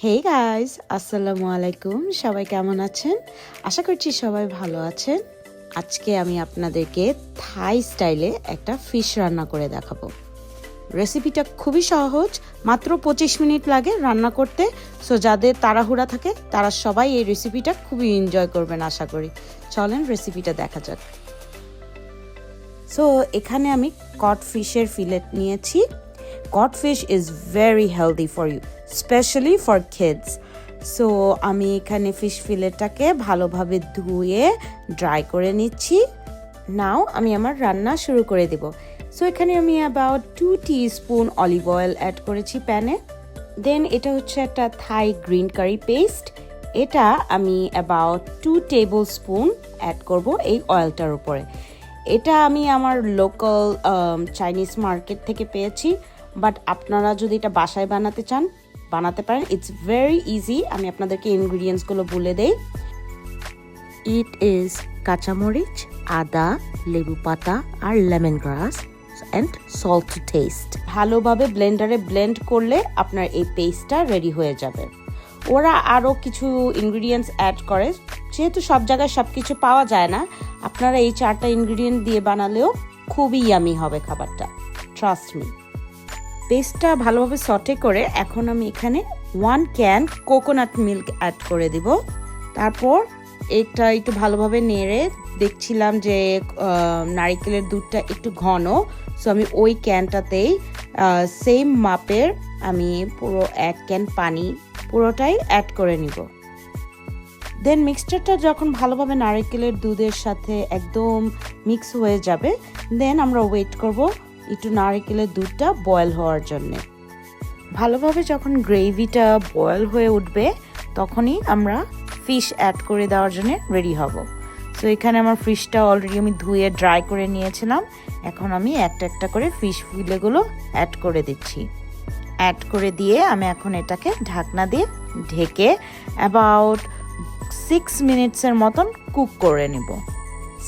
Hey guys, আসসালামু আলাইকুম। সবাই কেমন আছেন? আশা করছি সবাই ভালো আছেন। আজকে আমি আপনাদেরকে থাই স্টাইলে একটা ফিশ রান্না করে দেখাবো। রেসিপিটা খুবই সহজ, মাত্র 25 মিনিট লাগে রান্না করতে। সো যাদের তাড়াহুড়া থাকে তারা সবাই এই রেসিপিটা খুবই এনজয় করবেন আশা করি। চলেন রেসিপিটা দেখা যাক। সো এখানে আমি কড ফিশের ফিলেট নিয়েছি। Codfish is very healthy for you, especially for kids. So আমি এখানে ফিশ ফিলেটটাকে ভালোভাবে ধুয়ে ড্রাই করে নিচ্ছি। নাও আমি আমার রান্না শুরু করে দেব। সো এখানে আমি about 2 teaspoon olive oil add করেছি প্যানে। দেন এটা হচ্ছে একটা থাই গ্রিন কারি পেস্ট। এটা আমি অ্যাবাউট 2 টেবিল স্পুন অ্যাড করব এই অয়েলটার উপরে। এটা আমি আমার লোকাল চাইনিজ মার্কেট থেকে পেয়েছি, বাট আপনারা যদি এটা বাসায় বানাতে চান বানাতে পারেন। It's very easy. আমি আপনাদেরকে ইনগ্রিডিয়েন্টসগুলো বলে দেই। ইট ইজ কাঁচামরিচ, আদা, লেবু পাতা আর lemon grass and salt to taste. ভালোভাবে ব্লেন্ডারে ব্লেন্ড করলে আপনার এই পেস্টটা রেডি হয়ে যাবে। ওরা আরও কিছু ইনগ্রিডিয়েন্টস অ্যাড করে, যেহেতু সব জায়গায় সব কিছু পাওয়া যায় না, আপনারা এই 4টা ইনগ্রিডিয়েন্ট দিয়ে বানালেও খুবই ইয়ামি হবে খাবারটা, ট্রাস্ট মি। পেস্টটা ভালোভাবে সটে করে এখন আমি এখানে 1 ক্যান কোকোনাট মিল্ক অ্যাড করে দিব। তারপর এটা একটু ভালোভাবে নেড়ে দেখছিলাম যে নারিকেলের দুধটা একটু ঘন, সো আমি ওই ক্যানটাতেই সেম মাপের আমি পুরো 1 ক্যান পানি পুরোটাই অ্যাড করে নিব। দেন মিক্সচারটা যখন ভালোভাবে নারিকেলের দুধের সাথে একদম মিক্স হয়ে যাবে, দেন আমরা ওয়েট করব একটু নারকেলের দুধটা বয়েল হওয়ার জন্য। ভালোভাবে যখন গ্রেভিটা বয়েল হয়ে উঠবে তখনই আমরা ফিশ অ্যাড করে দেওয়ার জন্য রেডি হব। সো এখানে আমার ফিশটা অলরেডি আমি ধুয়ে ড্রাই করে নিয়েছিলাম। এখন আমি একটা একটা করে ফিশ ফিলেগুলো অ্যাড করে দিচ্ছি। অ্যাড করে দিয়ে আমি এখন এটাকে ঢাকনা দিয়ে ঢেকে অ্যাবাউট 6 মিনিটসের মতন কুক করে নেব।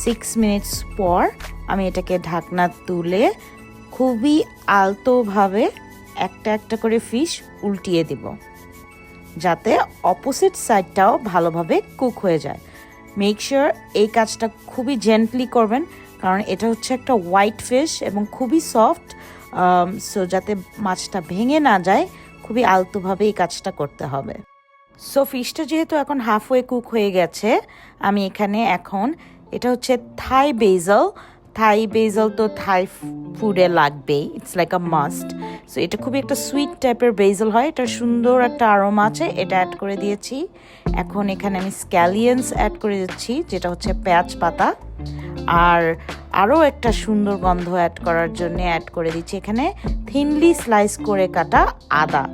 6 মিনিটস পর আমি এটাকে ঢাকনা তুলে খুবই আলতোভাবে একটা একটা করে ফিশ উল্টিয়ে দিব, যাতে অপোজিট সাইডটাও ভালোভাবে কুক হয়ে যায়। মেক শিওর এই কাজটা খুবই জেন্টলি করবেন, কারণ এটা হচ্ছে একটা হোয়াইট ফিশ এবং খুবই সফট। সো যাতে মাছটা ভেঙে না যায়, খুবই আলতোভাবে এই কাজটা করতে হবে। সো ফিশটা যেহেতু এখন হাফওয়ে কুক হয়ে গেছে, আমি এখানে এখন এটা হচ্ছে থাই বেজল তো থাই ফুডে লাগবেই, it's like a must. So এটা খুবই একটা সুইট টাইপের বেজল হয়, এটার সুন্দর একটা আরোমা আছে, এটা অ্যাড করে দিয়েছি। এখন এখানে আমি স্ক্যালিয়ন্স অ্যাড করে দিচ্ছি, যেটা হচ্ছে পেঁয়াজ পাতা। আর আরও একটা সুন্দর গন্ধ অ্যাড করার জন্য অ্যাড করে দিচ্ছি এখানে থিনলি স্লাইস করে কাটা আদা।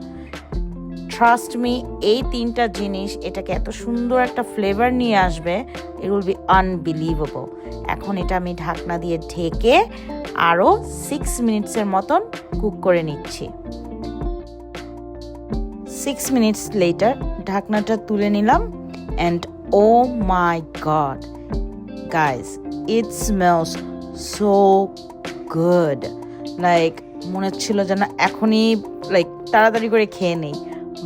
ট্রাস্ট মি, এই 3টা জিনিস এটাকে এত সুন্দর একটা ফ্লেভার নিয়ে আসবে, ইট উইল বি আনবিলিভেবল। এখন এটা আমি ঢাকনা দিয়ে ঢেকে আরও 6 মিনিটসের মতন কুক করে নিচ্ছি। 6 মিনিটস লেটার ঢাকনাটা তুলে নিলাম and oh my god guys, it smells so good. Like মনে হচ্ছিল যেন এখনই লাইক তাড়াতাড়ি করে খেয়ে নেই,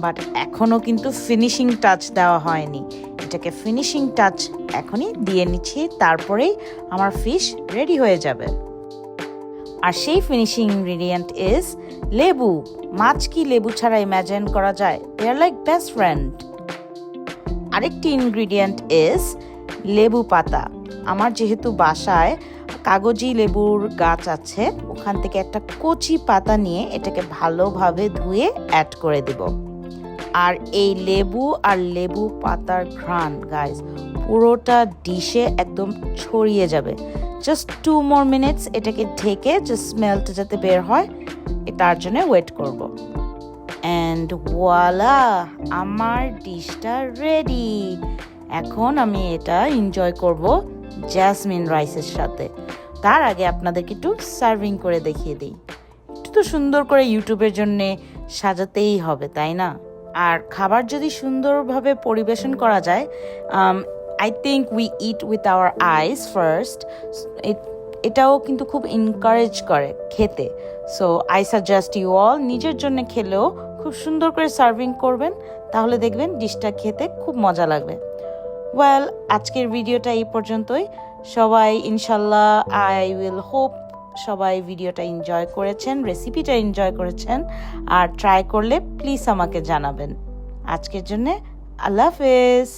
বাট এখনও কিন্তু ফিনিশিং টাচ দেওয়া হয়নি। এটাকে ফিনিশিং টাচ এখনই দিয়ে নিচ্ছি, তারপরেই আমার ফিশ রেডি হয়ে যাবে। আর সেই ফিনিশিং ইনগ্রিডিয়েন্ট ইজ লেবু। মাছ কি লেবু ছাড়া ইম্যাজিন করা যায়? দে আর লাইক বেস্ট ফ্রেন্ড। আরেকটি ইনগ্রিডিয়েন্ট ইজ লেবু পাতা। আমার যেহেতু বাসায় কাগজি লেবুর গাছ আছে, ওখান থেকে একটা কচি পাতা নিয়ে এটাকে ভালোভাবে ধুয়ে অ্যাড করে দেব। আর এই লেবু আর লেবু পাতার ঘ্রাণ গাইস পুরোটা ডিশে একদম ছড়িয়ে যাবে। জাস্ট 2 more minutes এটাকে ঢেকে জাস্ট স্মেলটা যাতে বের হয় তার জন্য ওয়েট করব। অ্যান্ড ওয়ালা, আমার ডিশটা রেডি। এখন আমি এটা এনজয় করব জ্যাসমিন রাইসের সাথে। তার আগে আপনাদেরকে একটু সার্ভিং করে দেখিয়ে দিই। একটু তো সুন্দর করে ইউটিউবের জন্যে সাজাতেই হবে, তাই না? আর খাবার যদি সুন্দরভাবে পরিবেশন করা যায়, I think we eat with our eyes first. এটাও কিন্তু খুব এনকারেজ করে খেতে। So I suggest you all, নিজের জন্য খেলেও খুব খুব সুন্দর করে সার্ভিং করবেন, তাহলে দেখবেন ডিশটা খেতে খুব মজা লাগবে। ওয়েল, আজকের ভিডিওটা এই পর্যন্তই। সবাই ইনশাল্লাহ আই উইল হোপ সবাই ভিডিওটা এনজয় করেছেন, রেসিপিটা এনজয় করেছেন, আর ট্রাই করলে প্লিজ আমাকে জানাবেন। আজকের জন্যে আল্লাহ হাফেজ।